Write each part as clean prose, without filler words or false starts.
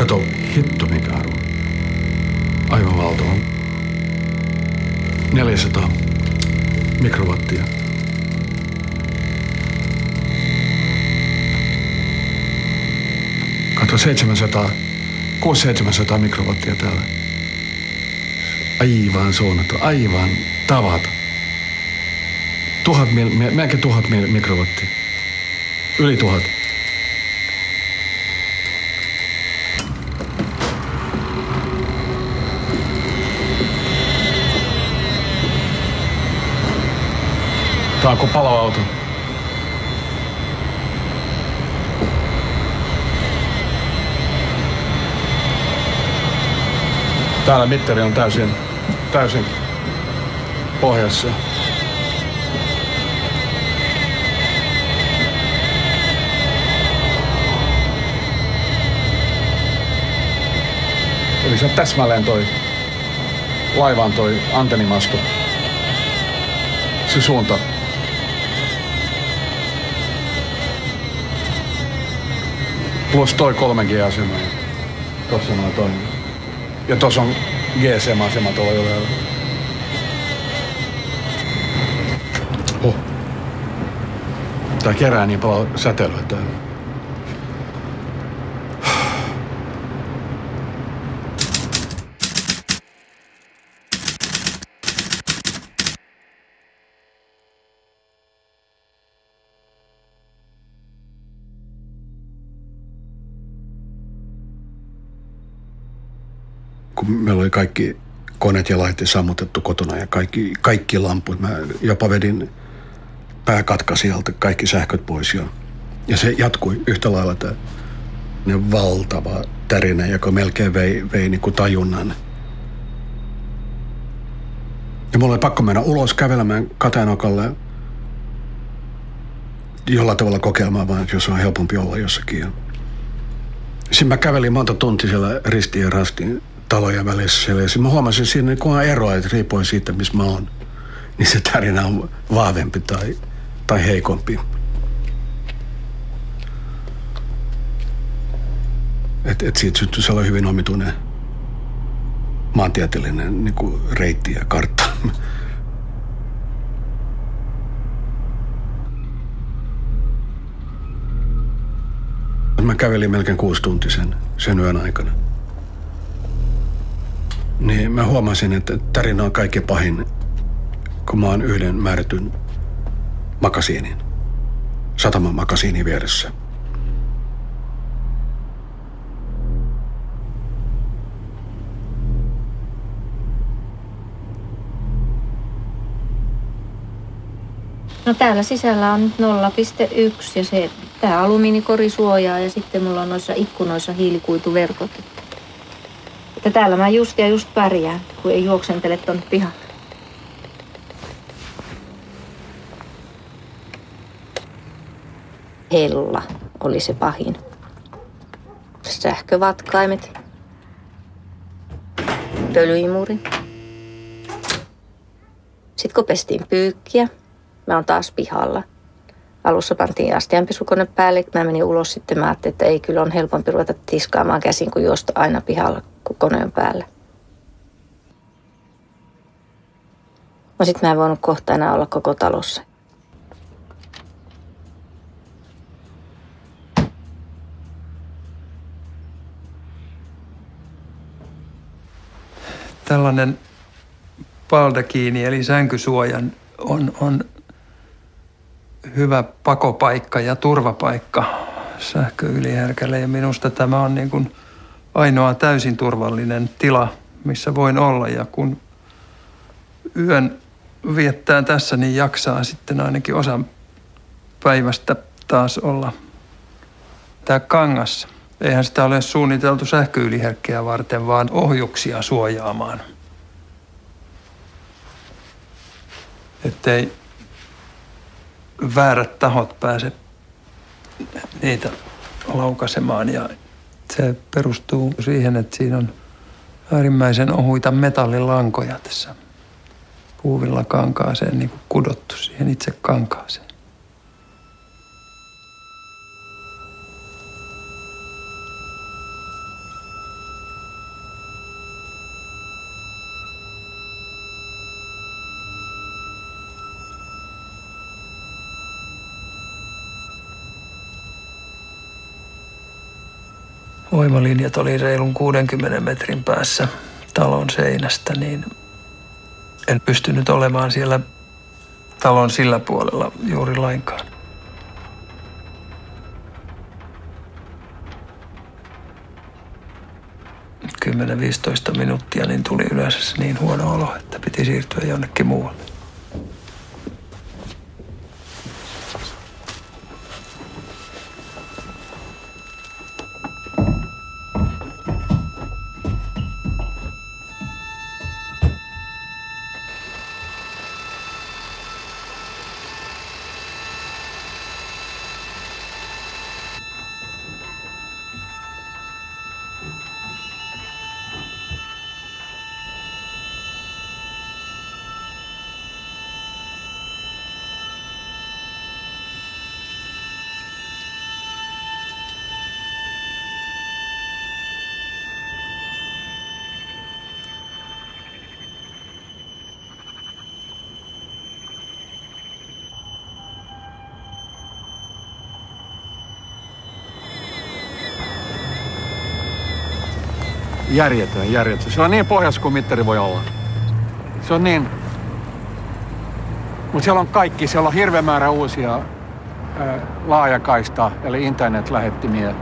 Kato, hitto mikä arvo. Aivan valtava. 400 mikrowattia. Kato, 600-700 mikrowattia täällä. Aivan suunnattu, aivan tavata. Melkein 1000 mikrowattia. Yli 1000. Tää on kuin paloauto. Täällä mittari on täysin pohjassa. Eli se on täsmälleen laivaan toi antennimasto. Se suunta. Plus toi 3G-asema. Tossa noin toimii. Ja tossa on GSM-asema tuolla joella. Tää kerää niin paljon säteilyä täällä. Kun meillä oli kaikki koneet ja laitteet sammutettu kotona ja kaikki lamput. Mä jopa vedin pääkatkasijalta kaikki sähköt pois ja se jatkui yhtä lailla tämä valtava tärinä, joka melkein vei niin kuin tajunnan. Ja mulla oli pakko mennä ulos kävelemään Katajanokalle jollain tavalla kokeilemaan, vaan jos on helpompi olla jossakin. Sitten mä kävelin monta tuntia siellä ristiin ja rastiin talojen välissä siellä. Ja mä huomasin siinä, kun on eroa, että riippuen siitä, missä mä oon, niin se tarina on vahvempi tai heikompi. Et siitä syntyy sellainen hyvin omituinen maantieteellinen niin kuin reitti ja kartta. Mä kävelin melkein 6 tuntia sen yön aikana. Niin mä huomasin, että tarina on kaikkein pahin, kun mä oon yhden määrätyn sataman makasiinin vieressä. No täällä sisällä on 0,1 ja tää alumiinikori suojaa ja sitten mulla on noissa ikkunoissa hiilikuituverkot. Että täällä mä just pärjään, kun ei juoksentele tonne pihalle. Hella oli se pahin. Sähkövatkaimet. Pölyimuri. Sitten kun pestiin pyykkiä, mä oon taas pihalla. Alussa pantiin astianpesukone päälle, mä menin ulos sitten, mä ajattelin, että ei kyllä on helpompi ruveta tiskaamaan käsin, kuin juosta aina pihalla, kun kone on päällä. No sit mä en voinut kohta enää olla koko talossa. Tällainen baldakiini eli sänkysuojan on hyvä pakopaikka ja turvapaikka sähköyliherkälle. Ja minusta tämä on niin kuin ainoa täysin turvallinen tila, missä voin olla. Ja kun yön viettää tässä, niin jaksaa sitten ainakin osan päivästä taas olla. Tämä kangas, eihän sitä ole suunniteltu sähköyliherkkiä varten, vaan ohjuksia suojaamaan. Ettei väärät tahot pääse niitä laukaisemaan. Ja se perustuu siihen, että siinä on äärimmäisen ohuita metallilankoja tässä puuvilla kankaaseen, niin kuin kudottu siihen itse kankaaseen. voimalinjat oli reilun 60 metrin päässä talon seinästä, niin en pystynyt olemaan siellä talon sillä puolella juuri lainkaan. 10-15 minuuttia, niin tuli yleensä niin huono olo, että piti siirtyä jonnekin muualle. Järjetön. Se on niin pohjassa kuin mittari voi olla. Se on niin... Mutta siellä on kaikki. Siellä on hirveä määrä uusia laajakaista, eli internetlähettimiä.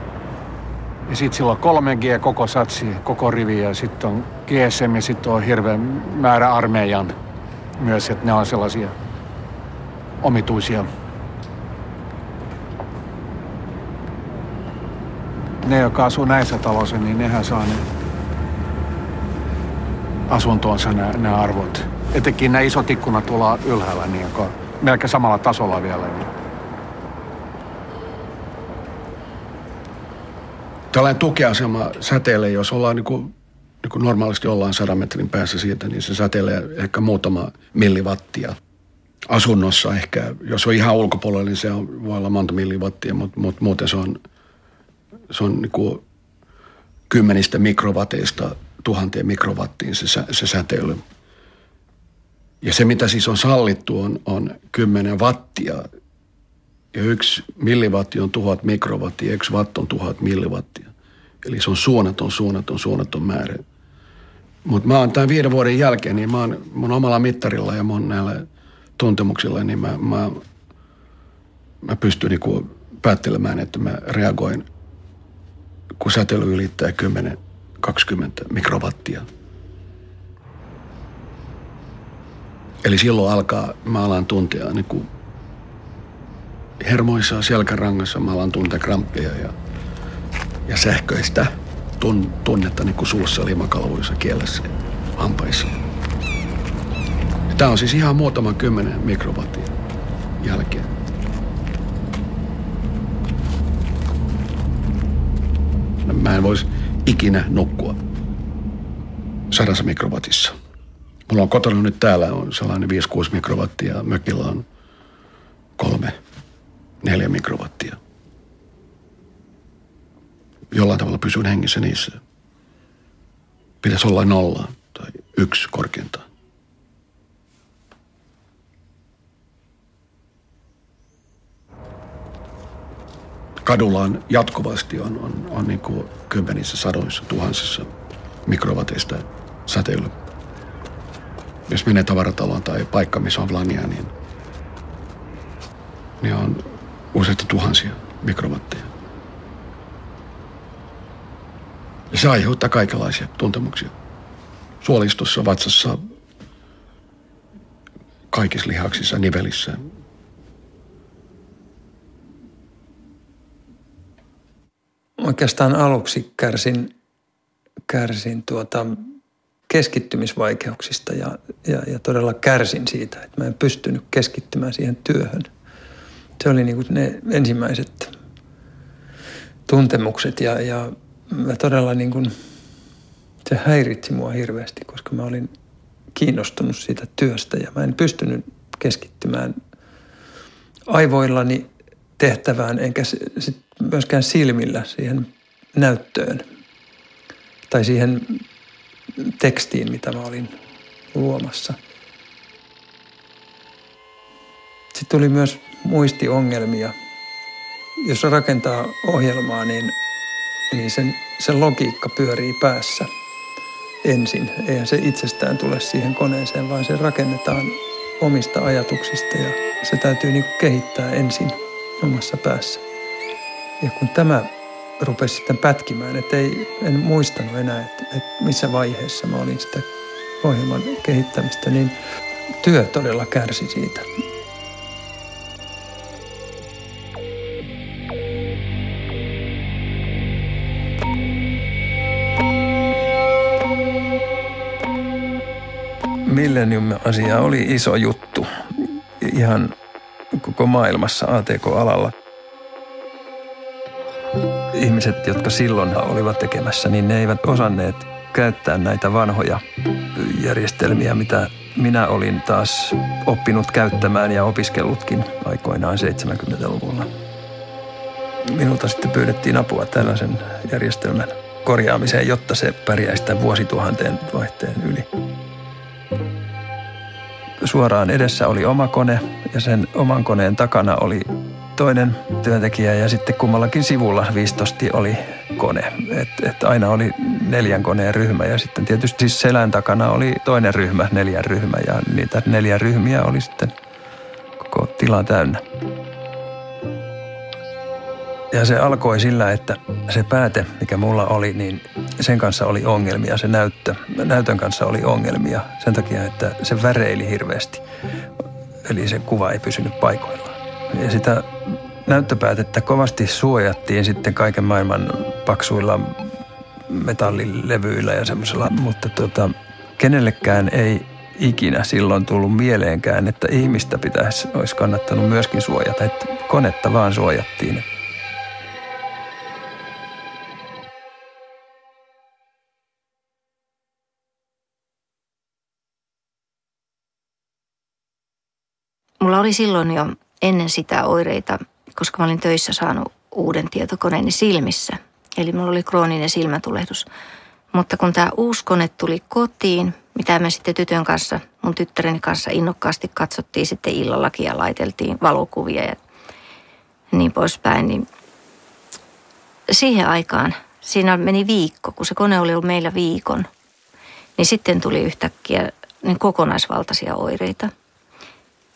Ja sitten siellä on 3G koko satsi, koko rivi, ja sitten on GSM, ja sitten on hirveä määrä armeijan myös, että ne on sellaisia omituisia. Ne, jotka asuu näissä taloissa, niin nehän saa ne asuntoonsa nämä arvot. Etenkin nämä isot ikkunat tuolla ylhäällä, niin joka on melkein samalla tasolla vielä. Niin. Tällainen tukiasema säteilee, jos ollaan niin kuin normaalisti ollaan 100 metrin päässä siitä, niin se säteilee ehkä muutama milliwattia. Asunnossa ehkä, jos on ihan ulkopuolella, niin se voi olla monta milliwattia, mutta muuten se on niin kuin 10 mikrowateista 1000 mikrowattiin se säteily. Ja se, mitä siis on sallittu, on 10 wattia. Ja 1 milliwatti on 1000 mikrowattia, 1 watt on 1000 milliwattia. Eli se on suunnaton määrä. Mutta mä oon tämän 5 vuoden jälkeen, niin mä oon mun omalla mittarilla ja mun näillä tuntemuksilla, niin mä pystyn niinku päättelemään, että mä reagoin, kun säteily ylittää 10-20 mikrowattia. Eli silloin mä alan tuntea niinku hermoissa, selkärangassa, mä alan tuntea kramppeja ja sähköistä tunnetta niinku suussa, limakalvoissa, kielessä ja hampaissa. Tämä on siis ihan muutaman 10 mikrowattin jälkeen. Mä en voisi ikinä nukkua 100 mikrowatissa. Mulla on kotona nyt täällä on sellainen 5-6 mikrowattia, mökillä on 3-4 mikrowattia. Jollain tavalla pysyn hengissä niissä. Pitäisi olla 0 tai 1 korkeintaan. Kadulla on jatkuvasti on niin kuin 10, 100, 1000 mikrowateista säteilyä. Jos menee tavarataloon tai paikka, missä on vlangia, niin on useita tuhansia mikrowatteja. Ja se aiheuttaa kaikenlaisia tuntemuksia. Suolistossa, vatsassa, kaikissa lihaksissa, nivelissä. Oikeastaan aluksi kärsin keskittymisvaikeuksista ja todella kärsin siitä, että mä en pystynyt keskittymään siihen työhön. Se oli niin kuin ne ensimmäiset tuntemukset ja mä todella niin kuin, se häiritsi mua hirveästi, koska mä olin kiinnostunut siitä työstä ja mä en pystynyt keskittymään aivoillani tehtävään enkä myöskään silmillä siihen näyttöön tai siihen tekstiin, mitä mä olin luomassa. Sitten tuli myös muistiongelmia. Jos rakentaa ohjelmaa, niin niin se logiikka pyörii päässä ensin. Eihän se itsestään tule siihen koneeseen, vaan se rakennetaan omista ajatuksista ja se täytyy niin kuin kehittää ensin omassa päässä. Ja kun tämä rupesi sitten pätkimään, että en muistanut enää, että missä vaiheessa mä olin sitä ohjelman kehittämistä, niin työ todella kärsi siitä. Millennium-asia oli iso juttu ihan koko maailmassa ATK-alalla. Ihmiset, jotka silloin olivat tekemässä, niin ne eivät osanneet käyttää näitä vanhoja järjestelmiä, mitä minä olin taas oppinut käyttämään ja opiskellutkin aikoinaan 70-luvulla. Minulta sitten pyydettiin apua tällaisen järjestelmän korjaamiseen, jotta se pärjäisi tämän vuosituhanteen vaihteen yli. Suoraan edessä oli oma kone ja sen oman koneen takana oli toinen työntekijä ja sitten kummallakin sivulla viistosti oli kone. Et aina oli 4 koneen ryhmä ja sitten tietysti siis selän takana oli toinen ryhmä, 4 ryhmä ja niitä 4 ryhmiä oli sitten koko tila täynnä. Ja se alkoi sillä, että se pääte, mikä mulla oli, niin sen kanssa oli ongelmia. Se näytön kanssa oli ongelmia sen takia, että se väreili hirveästi. Eli se kuva ei pysynyt paikoillaan. Ja sitä näyttöpäätettä kovasti suojattiin sitten kaiken maailman paksuilla metallilevyillä ja semmoisella. Mutta kenellekään ei ikinä silloin tullut mieleenkään, että ihmistä olisi kannattanut myöskin suojata. Että konetta vaan suojattiin. Mulla oli silloin jo ennen sitä oireita, koska mä olin töissä saanut uuden tietokoneeni silmissä. Eli mulla oli krooninen silmätulehdus. Mutta kun tämä uusi kone tuli kotiin, mitä me sitten tytön kanssa, mun tyttäreni kanssa innokkaasti katsottiin sitten illallakin ja laiteltiin valokuvia ja niin poispäin, niin siihen aikaan, siinä meni viikko, kun se kone oli ollut meillä viikon, niin sitten tuli yhtäkkiä niin kokonaisvaltaisia oireita.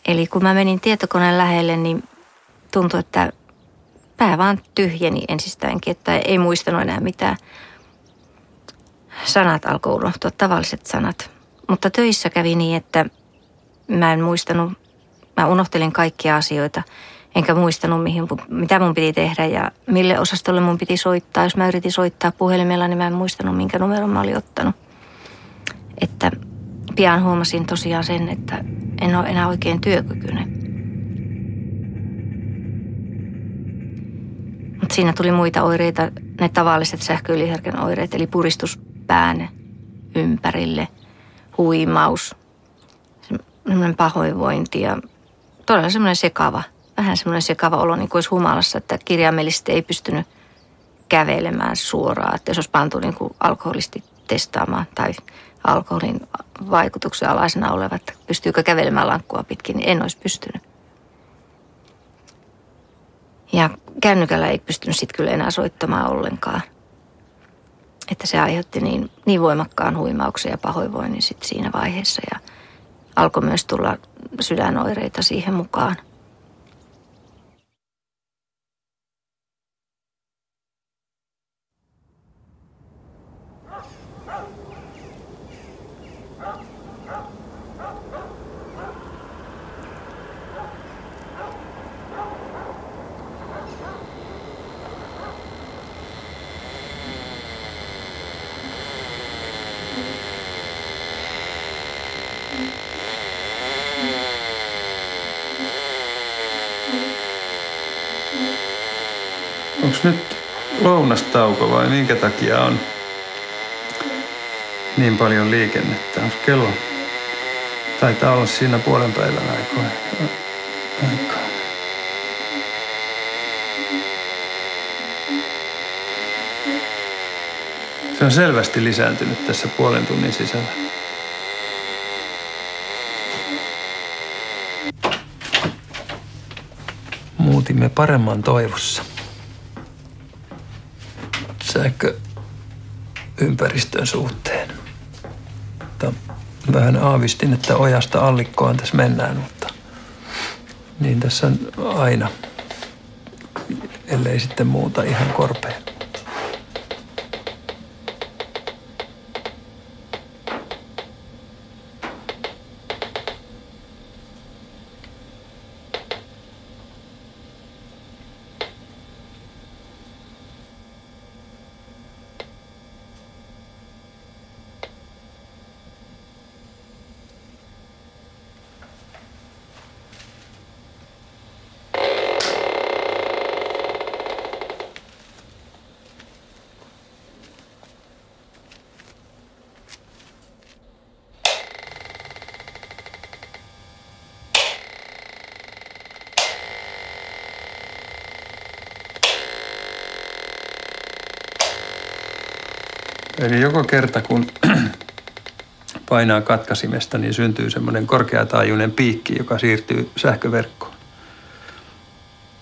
Eli kun mä menin tietokoneen lähelle, niin tuntui, että pää vaan tyhjeni ensistäänkin, että ei muistanut enää mitään. Sanat alkoi unohtua, tavalliset sanat. Mutta töissä kävi niin, että mä unohtelin kaikkia asioita, enkä muistanut, mitä mun piti tehdä ja mille osastolle mun piti soittaa. Jos mä yritin soittaa puhelimella, niin mä en muistanut, minkä numeron mä olin ottanut. Että pian huomasin tosiaan sen, että en ole enää oikein työkykyinen. Mutta siinä tuli muita oireita, ne tavalliset sähköyliherkän oireet, eli puristus pään ympärille, huimaus, semmoinen pahoinvointi ja todella semmoinen vähän semmoinen sekava olo, niin kuin olisi humalassa, että kirjaimellisesti ei pystynyt kävelemään suoraan. Että jos olisi pantu niin kuin alkoholisti testaamaan tai alkoholin vaikutuksen alaisena oleva, että pystyykö kävelemään lankkua pitkin, niin en olisi pystynyt. Ja kännykällä ei pystynyt sitten kyllä enää soittamaan ollenkaan. Että se aiheutti niin voimakkaan huimauksen ja pahoinvoinnin sitten siinä vaiheessa. Ja alkoi myös tulla sydänoireita siihen mukaan. Onko nyt lounastauko vai minkä takia on niin paljon liikennettä? Onko kello? Taitaa olla siinä puolen päivän aikaa. Se on selvästi lisääntynyt tässä puolen tunnin sisällä. Muutimme paremman toivossa. sähköympäristön suhteen. Mutta vähän aavistin, että ojasta allikkoon tässä mennään, mutta niin tässä on aina, ellei sitten muuta ihan korpea. Eli joka kerta, kun painaa katkaisimesta, niin syntyy semmoinen korkeataajuinen piikki, joka siirtyy sähköverkkoon.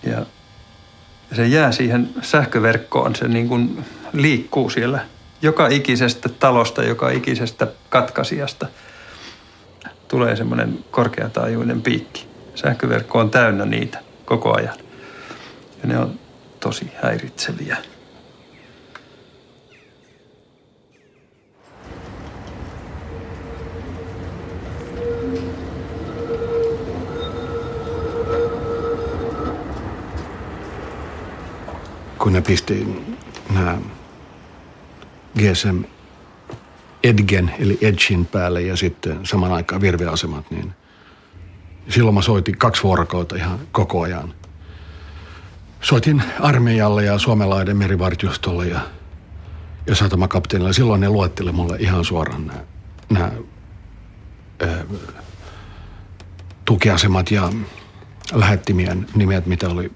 Ja se jää siihen sähköverkkoon, se niin kuin liikkuu siellä joka ikisestä talosta, joka ikisestä katkaisijasta. Tulee semmoinen korkeataajuinen piikki. Sähköverkko on täynnä niitä koko ajan. Ja ne on tosi häiritseviä. Kun ne pisti nämä GSM Edgen eli Edgin päälle ja sitten saman aikaan virveasemat, niin silloin mä soitin 2 vuorokautta ihan koko ajan. Soitin armeijalle ja Suomenlahden merivartiostolle ja satamakapteenille. Silloin ne luetteli mulle ihan suoraan nämä tukiasemat ja lähettimien nimet, mitä oli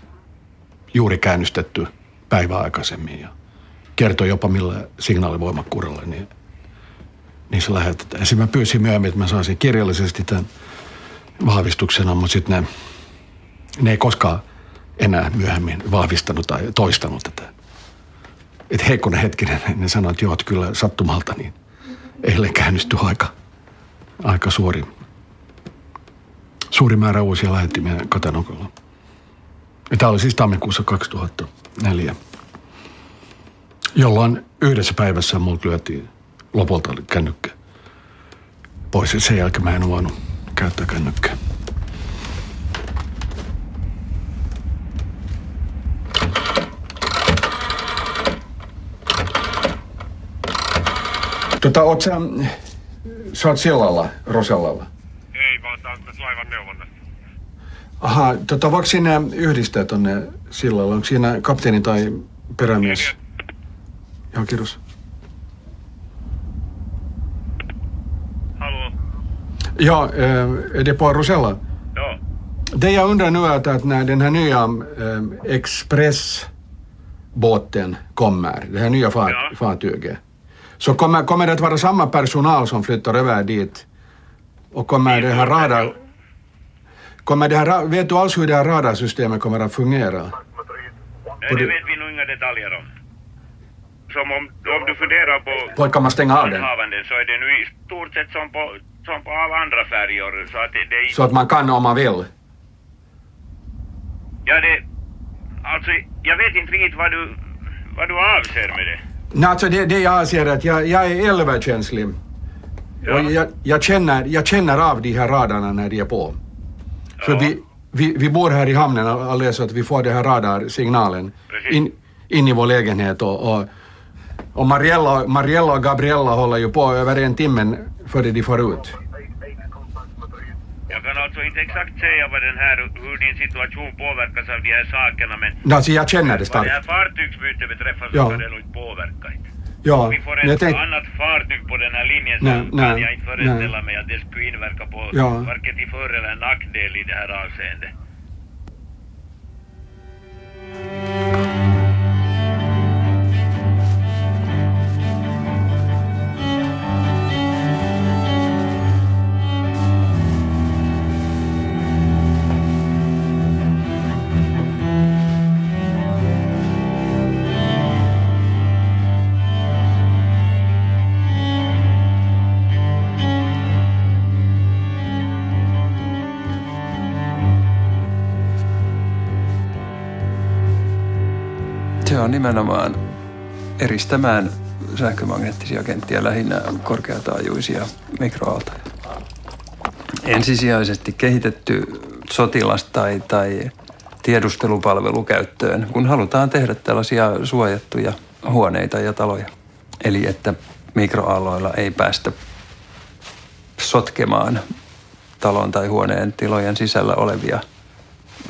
juuri käynnistetty päivää aikaisemmin ja kertoi jopa millä signaalivoimakkuudella niin se lähetetään. Ja mä pyysin myöhemmin, että mä saisin kirjallisesti tämän vahvistuksena, mutta sitten ne ei koskaan enää myöhemmin vahvistanut tai toistanut tätä. Että heikkona hetkinen, ne sanoivat, että joo, että kyllä sattumalta, niin eilen käynnistyi aika suuri määrä uusia lähettimiä Katanokolla. Ja tämä oli siis tammikuussa 2004, jolloin yhdessä päivässä multa lyötiin lopulta kännykkä pois. Sen jälkeen mä en voinut käyttää kännykkää. Oot sä oot sillalla, Rosellalla? Ei, vaan tää on tässä laivan neuvonnassa. Aha, voiko sinne yhdistää tonne sillalla? Onko siinä kapteeni tai perämies? Joo, kiitos. Hallå? Ja, är det på Rosella? Ja. Det jag undrar nu är att när den här nya expressbåten kommer, det här nya fartyget, så kommer det att vara samma personal som flyttar över dit? Och kommer det här vet du alls hur det här radarsystemet kommer att fungera? Nej, det vet vi nog inga detaljer om. Som om du funderar på Kan man stänga av den? Så är det nu i stort sett som på alla andra färjor. Så att det Så att man kan om man vill? Ja, alltså, jag vet inte riktigt vad du avser med det. Nej, alltså det jag avser att jag är elöverkänslig. Ja. Och jag känner av de här radarna när de är på. För vi bor här i hamnen alldeles så att vi får den här radarsignalen in i vår lägenhet och Mariella och Gabriella håller ju på över en timme före de får ut. Jag kan alltså inte exakt säga hur din situation påverkas av de här sakerna, men Alltså jag känner det vad starkt. det här fartygsbytet beträffar så Ja. ska det nog inte påverka. Ja, Vi får men jag ett tänk, annat fartyg på den här linjen så Nej, kan nej, jag inte föreställa mig att det skulle inverka på Ja. varken till för- eller nackdel i det här avseendet. Se on nimenomaan eristämään sähkömagneettisia kenttiä, lähinnä korkeataajuisia mikroaaltoja. Ensisijaisesti kehitetty sotilas- tai tiedustelupalvelukäyttöön, kun halutaan tehdä tällaisia suojattuja huoneita ja taloja. Eli että mikroaalloilla ei päästä sotkemaan talon tai huoneen tilojen sisällä olevia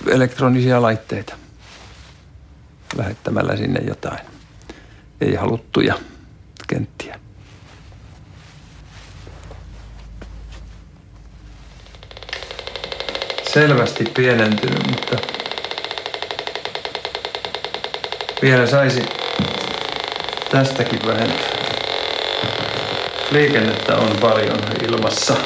elektronisia laitteita lähettämällä sinne jotain ei haluttuja kenttiä. Selvästi pienentynyt, mutta vielä saisi tästäkin vähentää. Liikennettä on paljon ilmassa.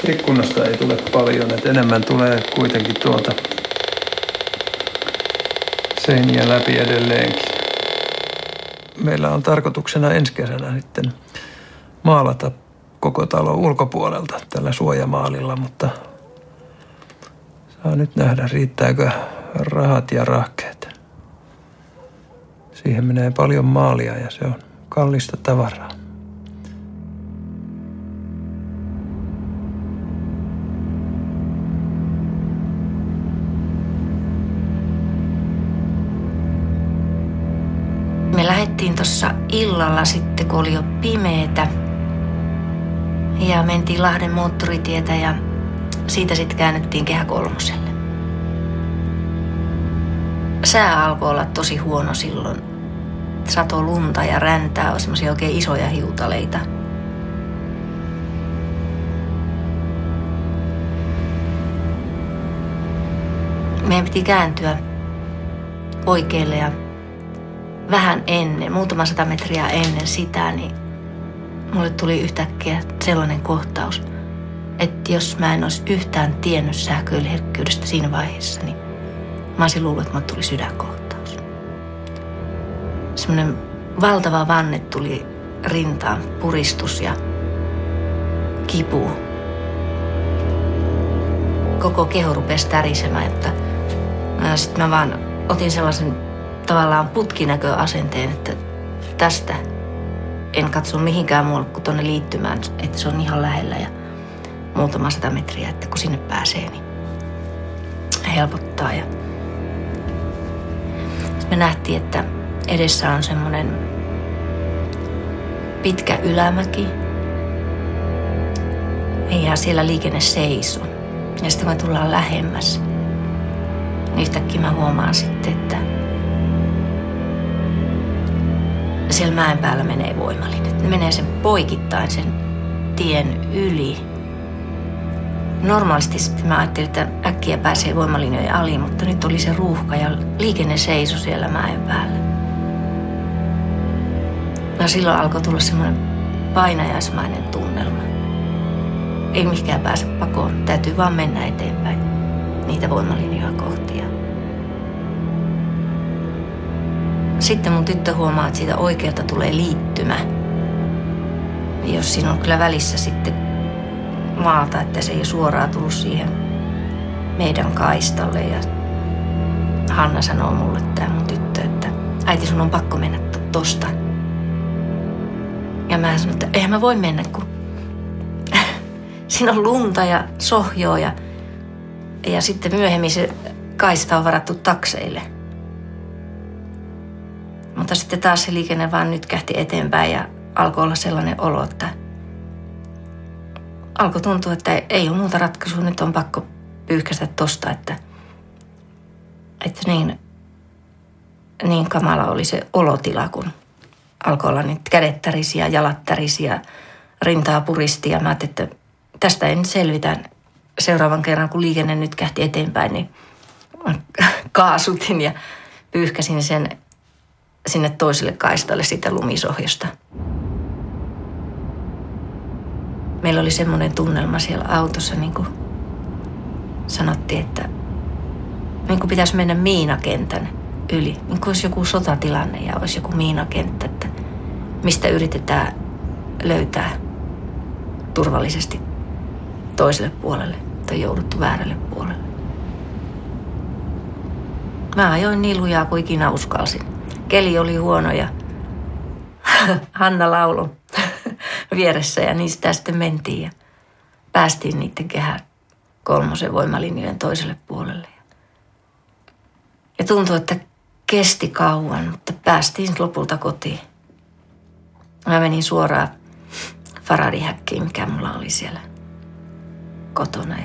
Ikkunasta ei tule paljon, että enemmän tulee kuitenkin tuolta seinien läpi edelleenkin. Meillä on tarkoituksena ensi kesänä sitten maalata koko talo ulkopuolelta tällä suojamaalilla, mutta saa nyt nähdä, riittääkö rahat ja rahkeet. Siihen menee paljon maalia ja se on kallista tavaraa. Me lähdettiin tuossa illalla sitten, kun oli jo pimeetä. Ja mentiin Lahden moottoritietä ja siitä sitten käännyttiin Kehä Kolmoselle. Sää alkoi olla tosi huono silloin. Sato lunta ja räntää, oli semmoisia oikein isoja hiutaleita. Meidän piti kääntyä oikealle ja vähän ennen, muutama 100 metriä ennen sitä, niin mulle tuli yhtäkkiä sellainen kohtaus, että jos mä en olisi yhtään tiennyt sähköyliherkkyydestä siinä vaiheessa, niin mä olisin luullut, että mulle tuli sydänkohtaus. Semmoinen valtava vanne tuli rintaan, puristus ja kipu. Koko keho rupesi tärisemään, että sitten mä vaan otin sellaisen tavallaan putkinäköasenteen, että tästä en katso mihinkään muualle kuin tuonne liittymään, että se on ihan lähellä ja muutama 100 metriä, että kun sinne pääsee, niin helpottaa. Ja me nähtiin, että edessä on semmoinen pitkä ylämäki ja siellä liikenne seisoo. Ja sitten kun me tullaan lähemmäs, niin yhtäkkiä mä huomaan sitten, että siellä mäen päällä menee voimalinjat. Ne menee sen poikittain sen tien yli. Normaalisti sitten mä ajattelin, että äkkiä pääsee voimalinjojen ali, mutta nyt oli se ruuhka ja liikenne seisoi siellä mäen päällä. No silloin alkoi tulla semmoinen painajaismainen tunnelma. Ei mihinkään pääse pakoon, täytyy vaan mennä eteenpäin niitä voimalinjoja kohti. Sitten mun tyttö huomaa, että siitä oikealta tulee liittymä. Jos siinä on kyllä välissä sitten maata, että se ei ole suoraan tullut siihen meidän kaistalle. Ja Hanna sanoo mulle, tämä mun tyttö, että äiti, sun on pakko mennä tosta. Ja mä sanon, että eihän mä voi mennä, kun siinä on lunta ja sohjoa ja sitten myöhemmin se kaista on varattu takseille. Mutta sitten taas se liikenne vaan nytkähti eteenpäin ja alkoi olla sellainen olo, että alkoi tuntua, että ei ole muuta ratkaisua. Nyt on pakko pyyhkäistä tosta, että niin kamala oli se olotila, kun alkoi olla niitä kädet tärisiä, jalat tärisiä, rintaa puristi. Ja mä ajattelin, että tästä en selvitä seuraavan kerran, kun liikenne nytkähti eteenpäin, niin kaasutin ja pyyhkäsin sen sinne toiselle kaistalle siitä lumisohjosta. Meillä oli semmoinen tunnelma siellä autossa, niin kuin sanottiin, että niin kuin pitäisi mennä miinakentän yli. Niin kuin olisi joku sotatilanne ja olisi joku miinakenttä, että mistä yritetään löytää turvallisesti toiselle puolelle tai jouduttu väärälle puolelle. Mä ajoin niin lujaa kuin ikinä uskalsin. Keli oli huono ja Hanna lauloi vieressä ja niin sitä sitten mentiin ja päästiin niiden Kehä 3 voimalinjojen toiselle puolelle. Ja tuntui, että kesti kauan, mutta päästiin lopulta kotiin. Mä menin suoraan Faradihäkkiin, mikä mulla oli siellä kotona.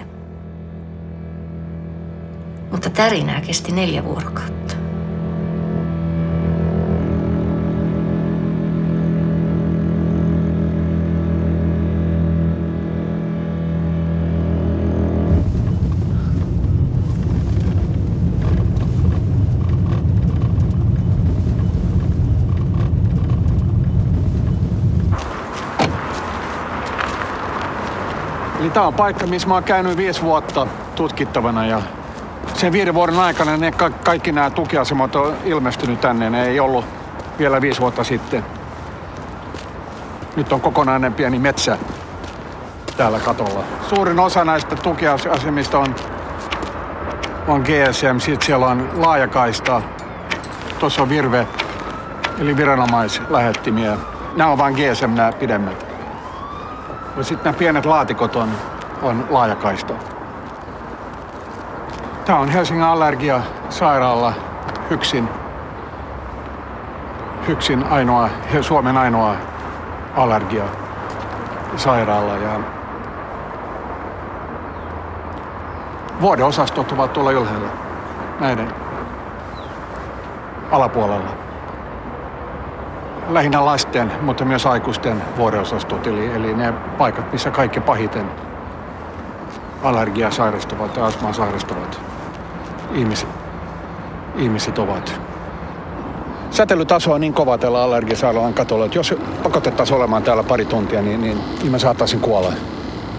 Mutta tärinää kesti 4 vuorokautta. Eli tää on paikka, missä mä oon käynyt 5 vuotta tutkittavana ja sen 5 vuoden aikana kaikki nämä tukiasemat on ilmestynyt tänne. Ne ei ollut vielä 5 vuotta sitten. Nyt on kokonainen pieni metsä täällä katolla. Suurin osa näistä tukiasemista on GSM, sitten siellä on laajakaista. Tuossa on virve, eli viranomaislähettimiä. Nämä on vain GSM, nämä pidemmät. Ja sitten nämä pienet laatikot on laajakaista. Tämä on Helsingin allergiasairaala HYKSin ainoa, Suomen ainoa allergiasairaala. Ja vuodeosastot ovat tuolla ylhäällä näiden alapuolella. Lähinnä lasten, mutta myös aikuisten vuodeosastot, eli ne paikat, missä kaikki pahiten allergiaa sairastuvat ja astmaa sairastuvat ihmiset ovat. Säteilytaso on niin kova tällä allergiasairaalan katolla, että jos pakotettaisiin olemaan täällä pari tuntia, niin mä saattaisin kuolla.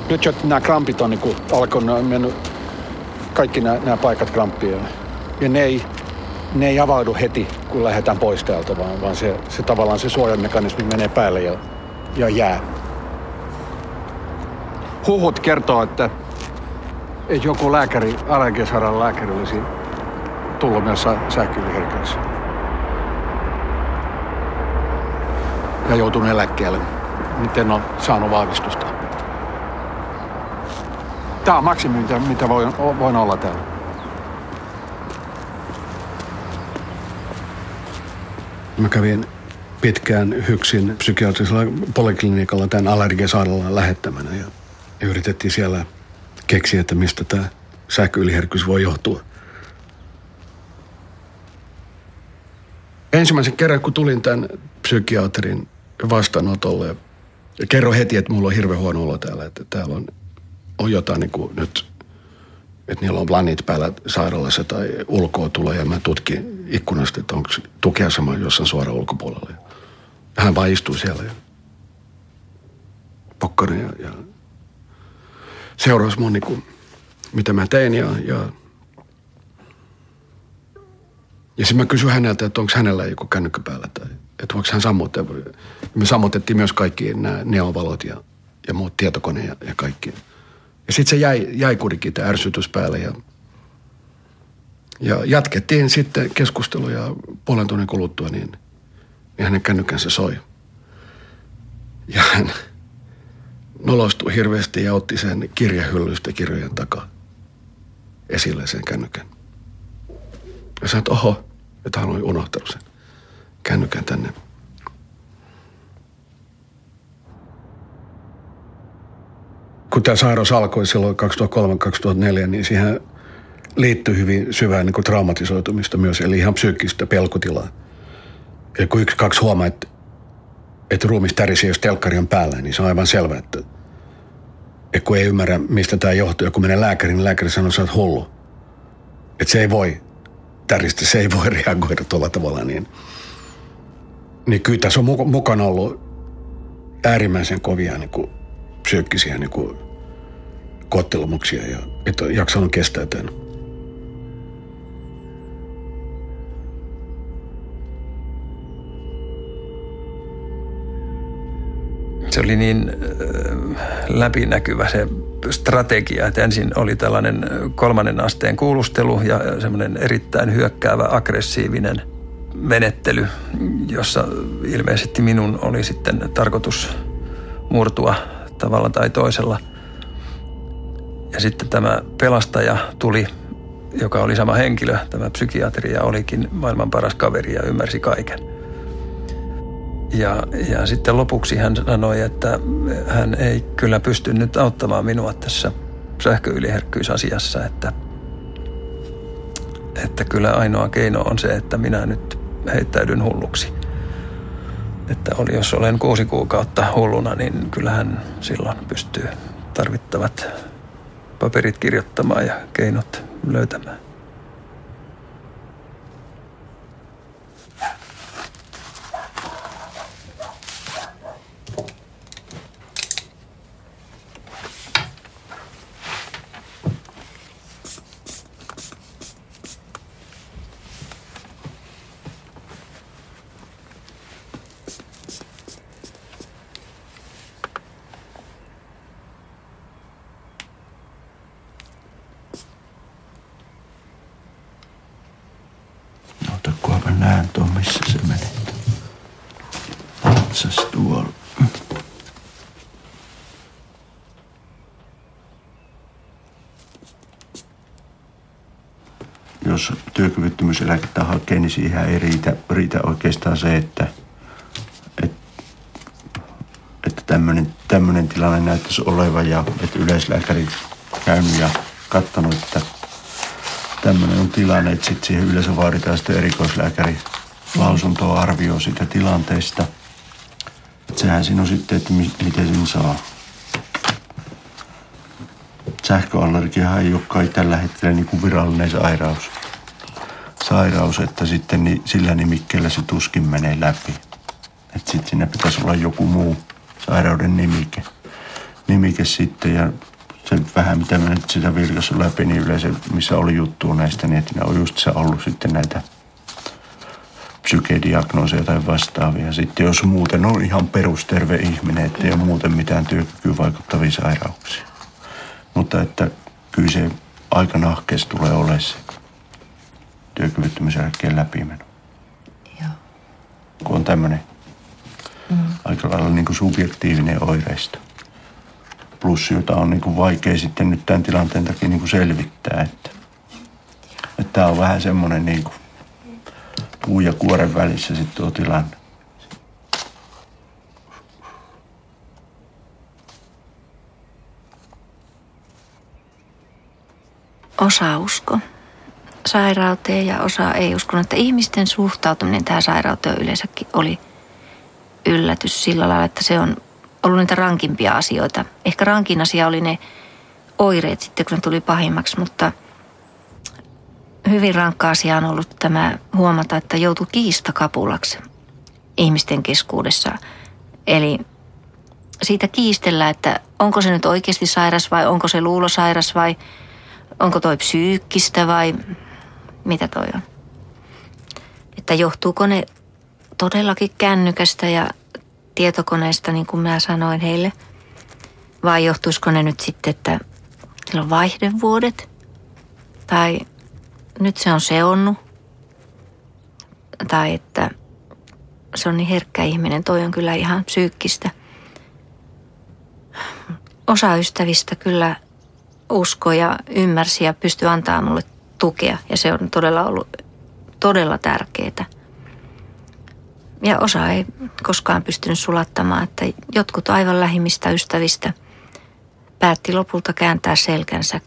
Nyt jo nämä krampit on niin alkanut mennyt kaikki nämä paikat kramppiin. Ja ne ei avaudu heti, kun lähdetään pois täältä, vaan se tavallaan se suojamekanismi menee päälle ja jää. Huhut kertoo, että joku lääkäri, allergiasairaalan lääkäri olisi tullut myös sähköyliherkäksi. Ja joutunut eläkkeelle. Nyt en ole saanut vahvistusta. Tämä on maksimi, mitä voin olla täällä. Mä kävin pitkään HYKSin psykiatrisella poliklinikalla tämän allergiasairaalan lähettämänä ja yritettiin siellä keksiä, että mistä tämä sähköyliherkkyys voi johtua. Ensimmäisen kerran, kun tulin tämän psykiatrin vastaanotolle ja kerroin heti, että mulla on hirveän huono olo täällä, että täällä on jotain niin kuin nyt, että niillä on planit päällä sairaalassa tai ulkoa tulee ja mä tutkin ikkunasta, että onko tukiasema jossain suoraan ulkopuolella. Ja hän vaan istuu siellä ja pokkanen ja seurasi mun niin kuin, mitä mä tein ja sitten mä kysyin häneltä, että onko hänellä joku kännykkä päällä tai että voiko hän sammuttaa. Me sammutettiin myös kaikki nämä neonvalot ja muut tietokone ja kaikki. Ja sitten se jäi kuitenkin tämä ärsytys päälle ja jatkettiin sitten keskusteluja 1,5 tunnin kuluttua, niin hänen kännykkänsä soi. Ja hän nolostui hirveästi ja otti sen kirjahyllystä kirjojen takaa esille sen kännykän. Ja sanoi, että oho, että hän oli unohtanut sen kännykän tänne. Kun tämä sairaus alkoi silloin 2003-2004, niin siihen liittyi hyvin syvään niin kuin traumatisoitumista myös, eli ihan psyykkistä pelkotilaa. Ja kun 1-2 huomaa, että ruumis tärisee, jos telkkari on päällä, niin se on aivan selvä, että kun ei ymmärrä, mistä tämä johtuu. Ja kun menee lääkäriin, niin lääkäri sanoo, että sä oot hullu. Että se ei voi täristä, se ei voi reagoida tuolla tavalla. Niin kyllä tässä on mukana ollut äärimmäisen kovia niin kuin psyykkisiä niin kuin koettelemuksia ja että on jaksanut kestää tämän. Se oli niin läpinäkyvä se strategia. Että ensin oli tällainen 3. asteen kuulustelu ja semmoinen erittäin hyökkäävä, aggressiivinen menettely, jossa ilmeisesti minun oli sitten tarkoitus murtua tavalla tai toisella. Ja sitten tämä pelastaja tuli, joka oli sama henkilö, tämä psykiatri, ja olikin maailman paras kaveri ja ymmärsi kaiken. Ja sitten lopuksi hän sanoi, että hän ei kyllä pysty nyt auttamaan minua tässä sähköyliherkkyysasiassa, että kyllä ainoa keino on se, että minä nyt heittäydyn hulluksi. Että jos olen 6 kuukautta hulluna, niin kyllähän silloin pystyy tarvittavat paperit kirjoittamaan ja keinot löytämään. Kunhan mä näen tuon, missä se menee. Otsas tuolla. Jos työkyvyttömyyseläkettä hakee, niin siihen ei riitä oikeastaan se, että tämmöinen tilanne näyttäisi olevan ja että yleislääkäri käynyt ja katsonut, että tämmöinen on tilanne, että sitten siihen yleensä vaaditaan sitten erikoislääkäri lausuntoa arvioa siitä tilanteesta. Että sehän siinä on sitten, että miten sen saa. Sähköallergiahan ei ole kai tällä hetkellä niin kuin virallinen sairaus, että sitten niin sillä nimikkeellä se tuskin menee läpi. Että sitten siinä pitäisi olla joku muu sairauden nimike sitten ja se vähän mitä mä nyt sitä vilkaisin läpi, niin yleensä missä oli juttua näistä, niin että ne on just se ollut sitten näitä psykediagnooseja tai vastaavia. Sitten jos muuten on ihan perusterve ihminen, ettei ole muuten mitään työkykyyn vaikuttavia sairauksia. Mutta että kyllä se aika nahkeasti tulee olemaan se työkyvyttömyyseläkkeen läpimeno. Joo. Kun on tämmöinen aika lailla niin kuin subjektiivinen oireisto. Plus jota on niin kuin vaikea sitten nyt tämän tilanteen takia niin kuin selvittää. Että tämä on vähän semmoinen niin kuin puu ja kuoren välissä sitten tuo tilanne. Osa usko sairauteen ja osa ei uskonut, että ihmisten suhtautuminen tähän sairauteen yleensäkin oli yllätys sillä lailla, että se on ollut niitä rankimpia asioita. Ehkä rankin asia oli ne oireet sitten, kun ne tuli pahimmaksi, mutta hyvin rankka asia on ollut tämä huomata, että joutui kiistakapulaksi ihmisten keskuudessa. Eli siitä kiistellä, että onko se nyt oikeasti sairas vai onko se luulosairas vai onko toi psyykkistä vai mitä toi on. Että johtuuko ne todellakin kännykästä ja tietokoneesta, niin kuin mä sanoin heille, vai johtuisiko ne nyt sitten, että sillä on vaihdevuodet tai nyt se on seonnut tai että se on niin herkkä ihminen. Toi on kyllä ihan psyykkistä. Osa ystävistä kyllä uskoi ja ymmärsi ja pystyi antaa mulle tukea ja se on todella ollut todella tärkeää. Ja osa ei koskaan pystynyt sulattamaan, että jotkut aivan lähimmistä ystävistä päätti lopulta kääntää selkänsä,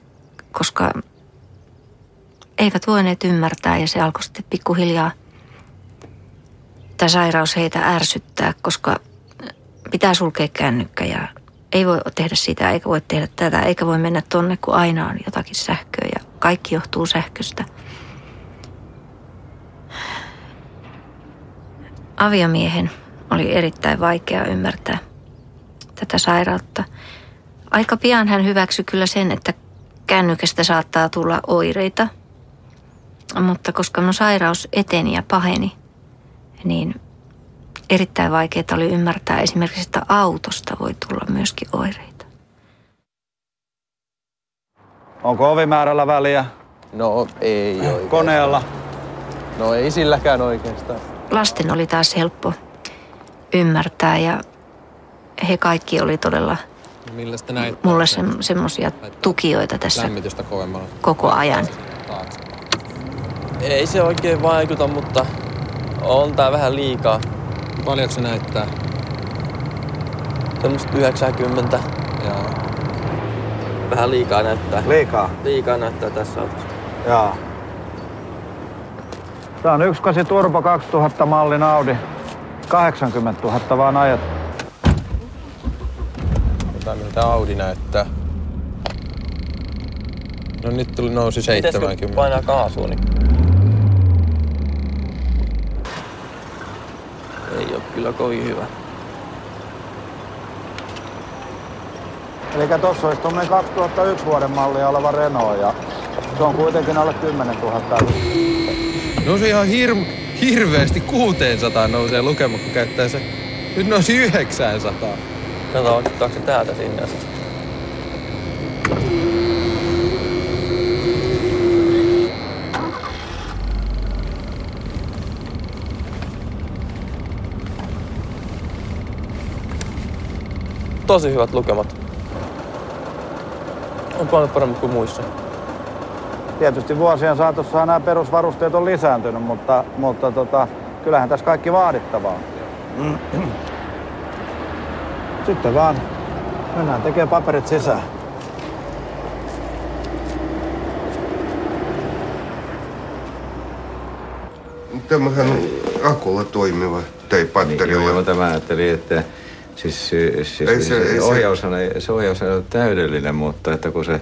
koska eivät voineet ymmärtää ja se alkoi sitten pikkuhiljaa tämä sairaus heitä ärsyttää, koska pitää sulkea kännykkä ja ei voi tehdä sitä, eikä voi tehdä tätä, eikä voi mennä tonne, kun aina on jotakin sähköä ja kaikki johtuu sähköstä. Aviomiehen oli erittäin vaikea ymmärtää tätä sairautta. Aika pian hän hyväksyi kyllä sen, että kännykästä saattaa tulla oireita, mutta koska minun sairaus eteni ja paheni, niin erittäin vaikeaa oli ymmärtää esimerkiksi, että autosta voi tulla myöskin oireita. Onko ovimäärällä väliä? No ei oikeastaan. Koneella? No ei silläkään oikeastaan. Lasten oli taas helppo ymmärtää ja he kaikki oli todella Millä sitä näyttää? mulle semmoisia tukijoita tässä Lämmitystä kovemmalla. koko ajan. Ei se oikein vaikuta, mutta on tää vähän liikaa. Paljonko se näyttää? Semmosta 90. Jaa. Vähän liikaa näyttää. Liikaa? Liikaa näyttää tässä autossa. Jaa. Tää on 1.8 Turbo 2000 mallin Audi. 80 000 vaan ajettu. Miltä Audi näyttää. No nyt nousi 70. Mites kun painaa kaasua, niin ei oo kyllä kovin hyvä. Elikkä tossa olisi tuommoinen 2001 vuoden mallia oleva Renault ja se on kuitenkin alle 10 000. Nousi ihan hirveästi 600 nousee lukema, kun käyttää se. Nyt nousi 900. Kato, ottaako se täältä sinne asti? Tosi hyvät lukemat. On paljon paremmat kuin muissa. Tietysti vuosien saatossa nämä perusvarusteet on lisääntynyt, mutta kyllähän tässä kaikki vaadittavaa. Sitten vaan mennään tekemään paperit sisään. Tämähän on akulla toimiva tai patterilla. Joo, mä ajattelin, että se ohjaus on täydellinen, mutta että kun se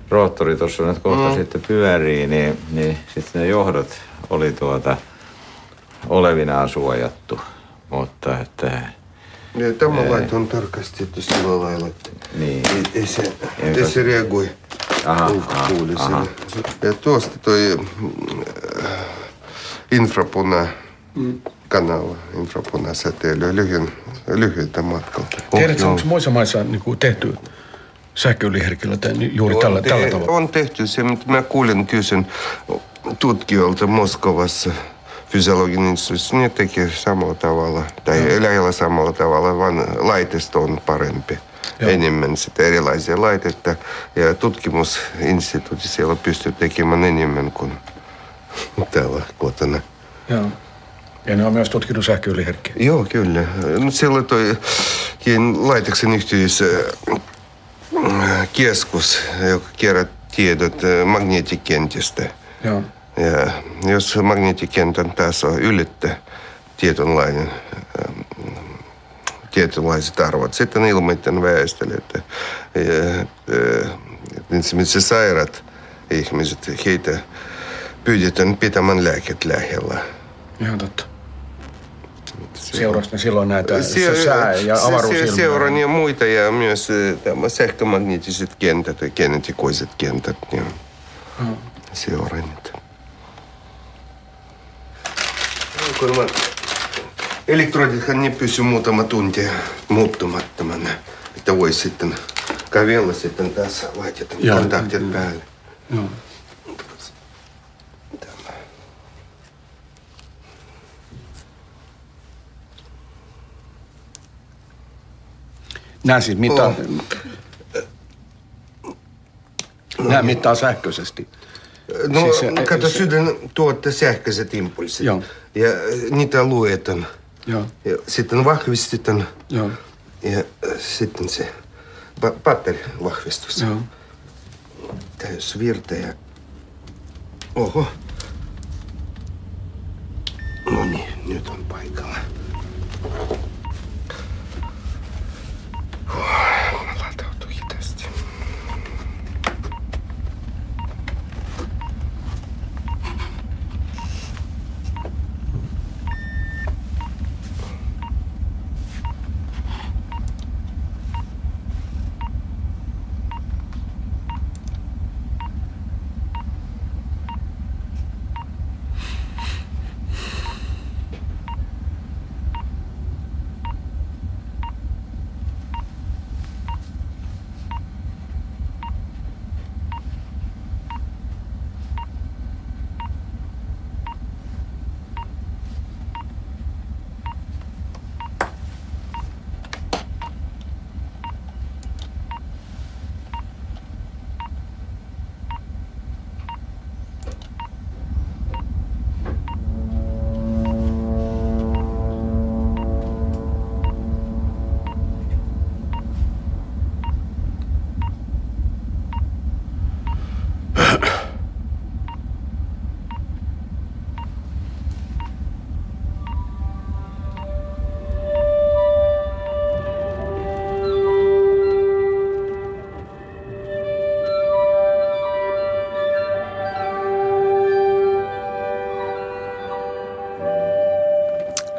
roottori tuossa nyt kohta sitten pyörii, niin sitten ne johdot oli olevinaan suojattu, mutta että... Ja tämä laite on tarkastettu sillä lailla, että niin. ei se reagoi ulkopuoliselle. Ja tuosta toi infrapuna-kanava, infrapuna-säteily lyhyeltä matkalta. Tiedätkö, onko muissa maissa tehty sähköyliherkillä juuri tällä tavalla? On tehty se, mutta mä kysyn tutkijoilta Moskovassa. Fysiologinen instituutti, ne tekee samalla tavalla, tai lähellä samalla tavalla, vaan laittesto on parempi. Joo. Enemmän sitä erilaisia laitteita, ja tutkimusinstituutti siellä pystyy tekemään enemmän kuin täällä kotona. Joo. Ja ne on myös tutkinut sähköyliherkkiä. Joo, kyllä. No siellä toi laitoksen yhteydessä keskus, joka kerää tiedot magneettikentistä. Joo. Ja jos magneettikentän taso ylittää tietynlaiset arvot, sitten ilmoitan väestölle, että esimerkiksi sairaat ihmiset, heitä pyydetään pitämään lääket lähellä. Ihan totta. Seurasi ne silloin näitä sää- ja avaruusilmiöitä? Seuran ja muita ja myös sähkömagneettiset kentät ja genetikoiset kentät. Ja seuran niitä. Kun elektrodithan ne pysyy muutama tunti muuttumattomana, että voi sitten kävellä sitten tässä laitetaan kontaktit päälle. Joo. Nämä siis mittaa sähköisesti. No, kato, sydän tuottaa sähköiset impulssit. Joo. Ja niitä luetaan. Joo. Ja sitten vahvistetaan. Joo. Ja sitten se batterivahvistus. Joo. Täysvirta ja... Oho. No niin, nyt on paikalla. Latautuu hitaasti.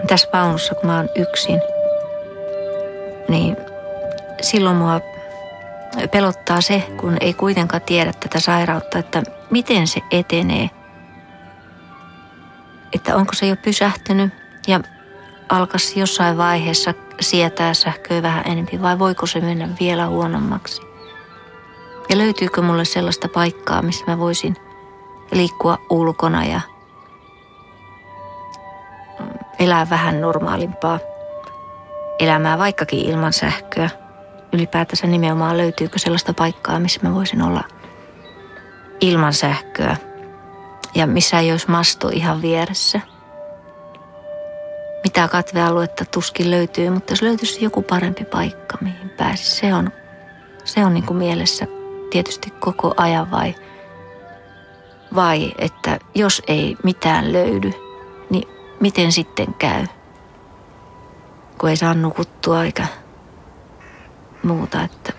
tässä vaunussa, kun mä oon yksin, niin silloin mua pelottaa se, kun ei kuitenkaan tiedä tätä sairautta, että miten se etenee. Että onko se jo pysähtynyt ja alkaisi jossain vaiheessa sietää sähköä vähän enemmän vai voiko se mennä vielä huonommaksi. Ja löytyykö mulle sellaista paikkaa, missä mä voisin liikkua ulkona ja elää vähän normaalimpaa elämää, vaikkakin ilman sähköä. Ylipäätänsä nimenomaan löytyykö sellaista paikkaa, missä mä voisin olla ilman sähköä ja missä ei olisi masto ihan vieressä. Mitä katvealuetta tuskin löytyy, mutta jos löytyisi joku parempi paikka, mihin pääsisi, se on niin kuin mielessä tietysti koko ajan vai että jos ei mitään löydy, niin miten sitten käy, kun ei saa nukuttua eikä muuta, että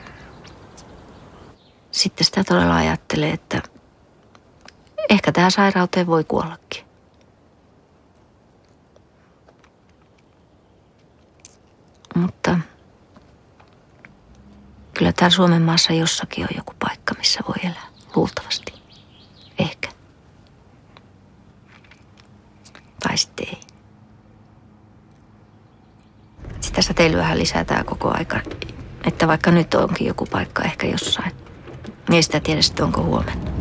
sitten sitä todella ajattelee, että ehkä tähän sairauteen voi kuollakin. Mutta kyllä täällä Suomen maassa jossakin on joku paikka, missä voi elää. Luultavasti. Ehkä. Tai sitten ei. Sitä säteilyähän lisätään koko aika. Että vaikka nyt onkin joku paikka ehkä jossain, niin ei sitä tiedä sitten onko huomenna.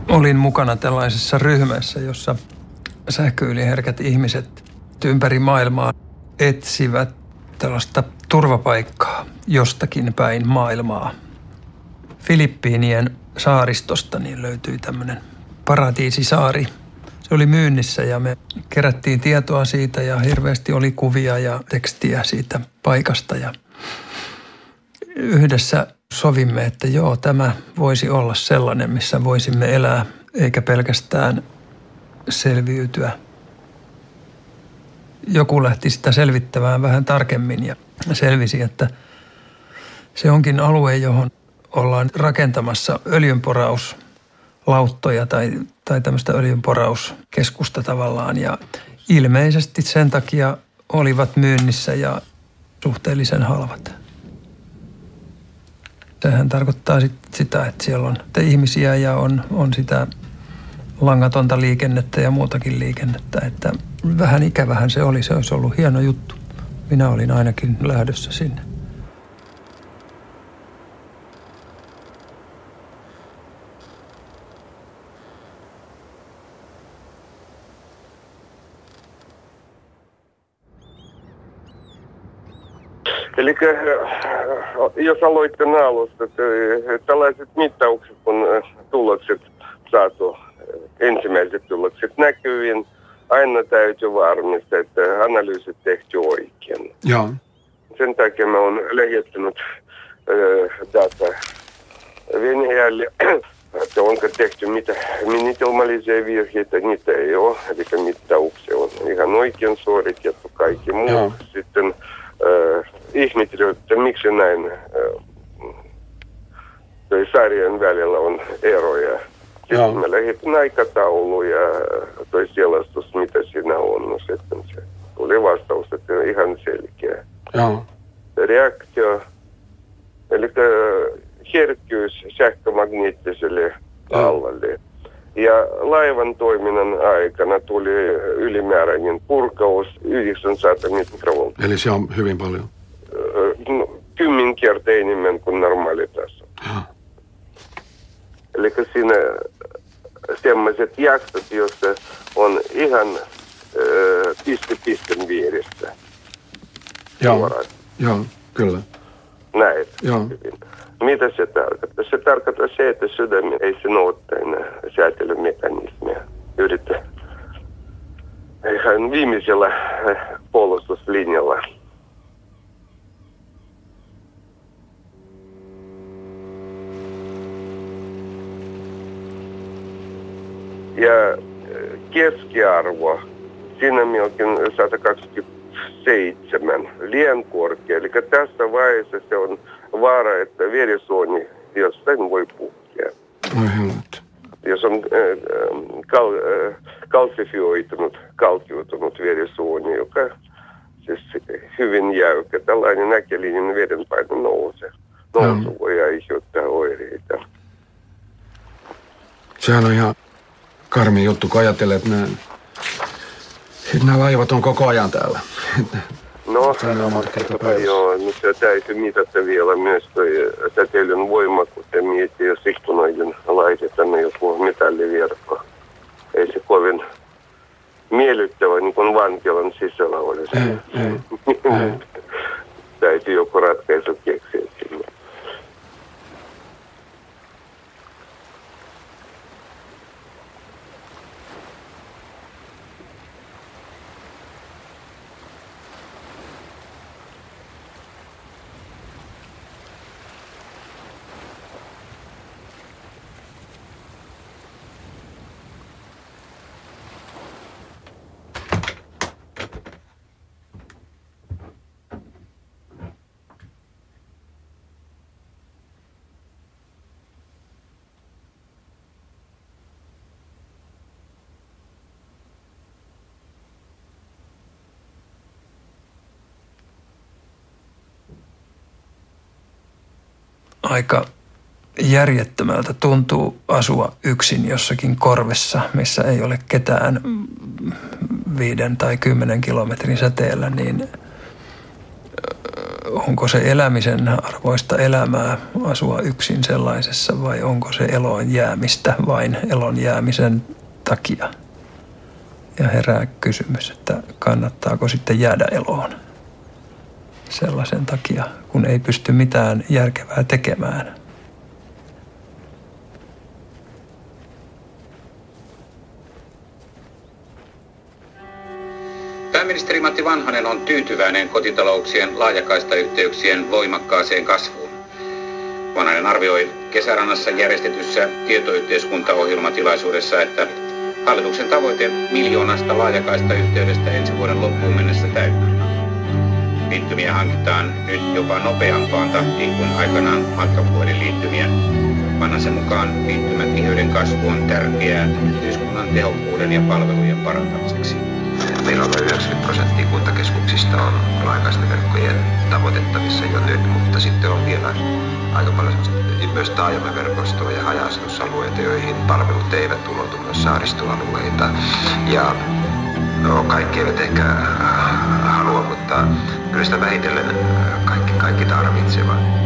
Olin mukana tällaisessa ryhmässä, jossa sähköyliherkät ihmiset ympäri maailmaa etsivät tällaista turvapaikkaa jostakin päin maailmaa. Filippiinien saaristosta niin löytyi tämmöinen paratiisisaari. Se oli myynnissä ja me kerättiin tietoa siitä ja hirveästi oli kuvia ja tekstiä siitä paikasta. Ja yhdessä sovimme, että joo, tämä voisi olla sellainen, missä voisimme elää, eikä pelkästään selviytyä. Joku lähti sitä selvittämään vähän tarkemmin ja selvisi, että se onkin alue, johon ollaan rakentamassa öljynporauslauttoja tai tämmöistä öljynporauskeskusta tavallaan. Ja ilmeisesti sen takia olivat myynnissä ja suhteellisen halvat. Sehän tarkoittaa sitä, että siellä on ihmisiä ja on sitä langatonta liikennettä ja muutakin liikennettä. Että vähän ikävähän se oli. Se olisi ollut hieno juttu. Minä olin ainakin lähdössä sinne. Eli jos aloitteen alusta, tällaiset mittaukset on tulokset saatu, ensimmäiset tulokset näkyviin, aina täytyy varmistaa, että analyysit tehty oikein. Joo. Sen takia mä oon lähettänyt data Venäjälle, että onko tehty mitä menetelmällisiä virheitä, niitä ei ole, eli mittauksia on ihan oikein suoritettu, kaikki muu. Joo. Sitten ihmettelin, että miksi näin sarjan välillä on eroja. Sitten mä lähetin aikataulu ja toi selostus, mitä siinä on. No, sitten se tuli vastaus, että ihan selkeä. Joo. Reaktio, eli herkkyys sähkömagneettiselle allalle. Ja laivan toiminnan aikana tuli ylimääräinen purkaus 900 mikrovolttia. Eli se on hyvin paljon? 10 kertaa enemmän kuin normaali taso. Eli siinä sellaiset jaksot, joissa on ihan piste vieressä. Joo, kyllä. Näin. Joo. Mitä se tarkoittaa? Se tarkoittaa se, että sydämi ei sen ottaa enää säätelymekanismia. Yrittää ihan viimeisellä puolustuslinjalla. Ja keskiarvo, siinä melkein 127, liian korkea. Eli tässä vaiheessa se on vaara, että verisuoni jostain voi puhkea. Oi helvetti. Jos on kalkkiutunut verisuoni, joka siis hyvin jäykkä, tällainen äkillinen verenpaino nousu voi aiheuttaa oireita. Sehän on ihan karmi juttu, kun ajattelee, että nämä laivat on koko ajan täällä. No, joo, mutta täytyy mitata vielä myös toi säteilyn voima, kuten miettii, jos ikkunoiden laitetaan joku metalliverkko. Ei se kovin miellyttävä, niin kuin vankilan sisällä olisi. Täytyy joku ratkaisu keksiä sille. Aika järjettömältä tuntuu asua yksin jossakin korvessa, missä ei ole ketään 5 tai 10 kilometrin säteellä, niin onko se elämisen arvoista elämää asua yksin sellaisessa vai onko se eloon jäämistä vain elon jäämisen takia? Ja herää kysymys, että kannattaako sitten jäädä eloon sellaisen takia, kun ei pysty mitään järkevää tekemään. Pääministeri Matti Vanhanen on tyytyväinen kotitalouksien laajakaistayhteyksien voimakkaaseen kasvuun. Vanhanen arvioi Kesärannassa järjestetyssä tietoyhteiskuntaohjelmatilaisuudessa, että hallituksen tavoite 1 miljoonasta laajakaistayhteydestä ensi vuoden loppuun mennessä täyttyy. Liittymiä hankitaan nyt jopa nopeampaan tahtiin kuin aikanaan matkapuhelinliittymiä. Vanhasen mukaan liittymän kasvu on tärkeää yhteiskunnan tehokkuuden ja palvelujen parantamiseksi. Meillä on 90% kuntakeskuksista on laajakaistaverkkojen tavoitettavissa jo nyt, mutta sitten on vielä aika paljon myös taajamaverkostoa ja haja-asutusalueita, joihin palvelut eivät ulotu, myös saaristoalueita. Ja no, kaikki eivät ehkä halua, mutta kyllä sitä vähitellen kaikki tarvitsevat.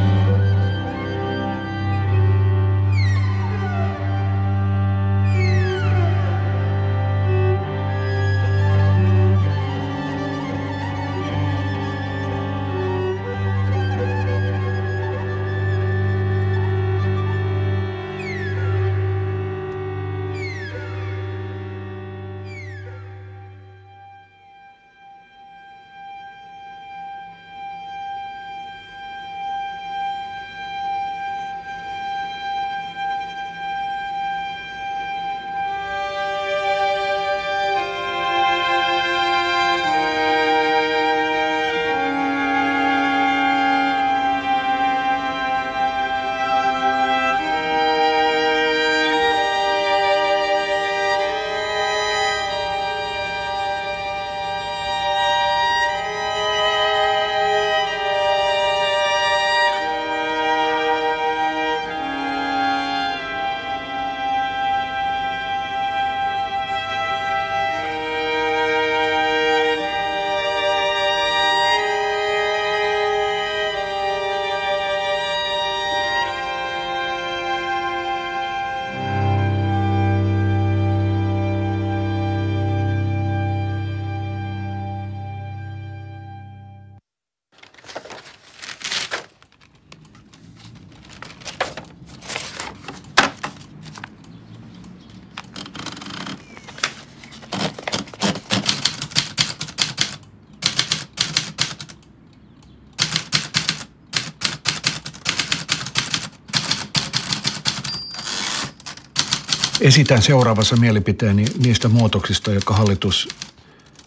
Esitän seuraavassa mielipiteeni niistä muutoksista, jotka hallitus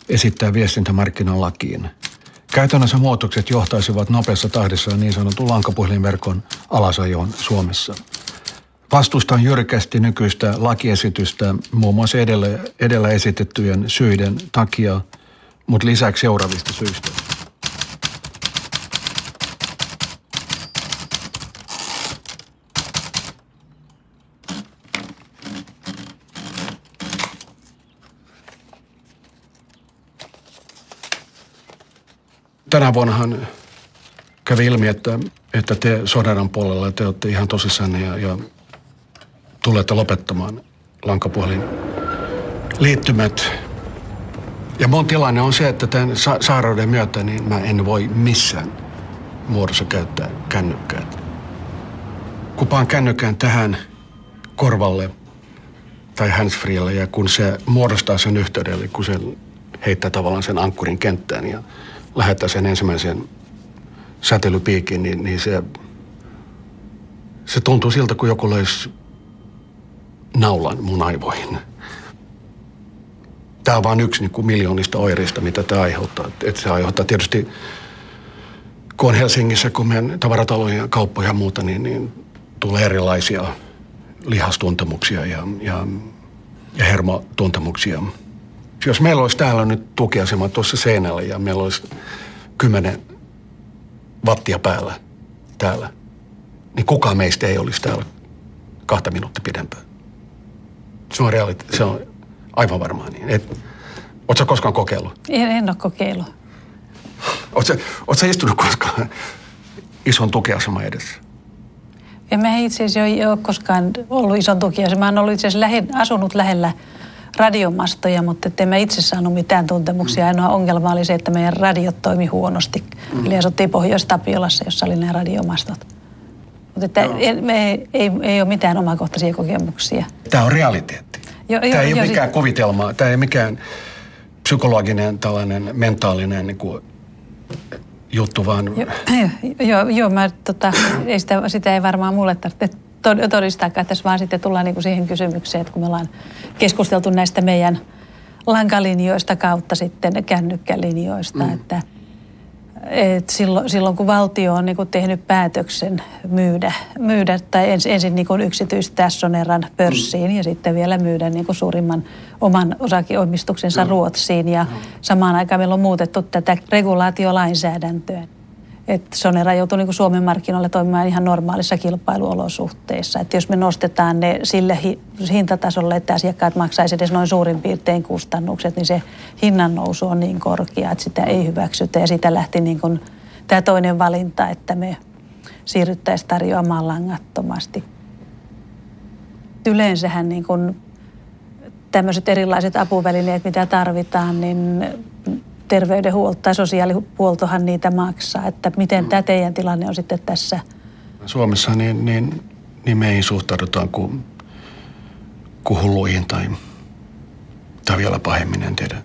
esittää viestintämarkkinalakiin. Käytännössä muutokset johtaisivat nopeassa tahdissa niin sanotun lankapuhelinverkon alasajoon Suomessa. Vastustan jyrkästi nykyistä lakiesitystä muun muassa edellä esitettyjen syiden takia, mutta lisäksi seuraavista syistä. Tänä vuonnahan kävi ilmi, että te Soneran puolella te olette ihan tosissanne ja tulette lopettamaan lankapuhelin liittymät. Ja mun tilanne on se, että tämän sairauden myötä niin mä en voi missään muodossa käyttää kännykkää. Kupaan kännykään tähän korvalle tai handsfreelle ja kun se muodostaa sen yhteyden, eli kun se heittää tavallaan sen ankkurin kenttään ja lähettää sen ensimmäisen säteilypiikin, niin se tuntuu siltä, kun joku löisi naulan mun aivoihin. Tämä on vain yksi niin kuin miljoonista oireista, mitä tämä aiheuttaa. Että se aiheuttaa tietysti, kun on Helsingissä, kun meidän tavarataloja ja kauppoja ja muuta, niin tulee erilaisia lihastuntemuksia ja hermotuntemuksia. Jos meillä olisi täällä nyt tukiasema tuossa seinällä ja meillä olisi 10 wattia päällä täällä, niin kukaan meistä ei olisi täällä 2 minuuttia pidempään. Se on aivan varmaan niin. Oletko sä koskaan kokeillut? En ole kokeillut. Oletko sä istunut koskaan ison tukiaseman edessä? En mä itse asiassa ole koskaan ollut ison tukiasema. Mä oon ollut itse asiassa asunut lähellä radiomastoja, mutta en mä itse saanut mitään tuntemuksia. Ainoa ongelma oli se, että meidän radiot toimi huonosti. Eli asuttiin Pohjois-Tapiolassa, jossa oli nämä radiomastot. Mutta ei ole mitään omakohtaisia kokemuksia. Tämä on realiteetti. Tämä ei ole mikään kuvitelma, tämä ei mikään psykologinen, tällainen mentaalinen niin kuin juttu, vaan... Sitä ei varmaan mulle tarvitse todistaakaan. Tässä vaan sitten tullaan niin kuin siihen kysymykseen, että kun me ollaan keskusteltu näistä meidän lankalinjoista kautta sitten kännykkälinjoista, että silloin kun valtio on niin kuin tehnyt päätöksen myydä tai ensin niin kuin yksityistää Soneran pörssiin ja sitten vielä myydä niin kuin suurimman oman osakeomistuksensa Ruotsiin ja samaan aikaan meillä on muutettu tätä regulaatiolainsäädäntöä. Että Sonera joutuu niin kuin Suomen markkinoille toimimaan ihan normaalissa kilpailuolosuhteissa. Että jos me nostetaan ne sille hintatasolle, että asiakkaat maksaisivat edes noin suurin piirtein kustannukset, niin se hinnan nousu on niin korkea, että sitä ei hyväksytä. Ja siitä lähti niin kuin tämä toinen valinta, että me siirryttäisiin tarjoamaan langattomasti. Yleensähän niin kuin tämmöiset erilaiset apuvälineet, mitä tarvitaan, niin terveydenhuolto tai sosiaalihuoltohan niitä maksaa. Että miten tämä teidän tilanne on sitten tässä? Suomessa niin meihin suhtaudutaan kuin hulluihin tai vielä pahemmin, en tiedä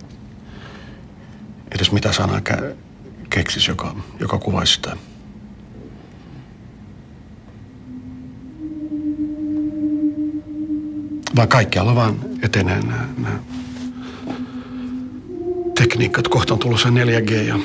edes mitä sanaa keksisi, joka kuvaisi sitä. Vaan kaikkialla vaan etenee nämä tekniikat. Kohta on tulossa 4G ja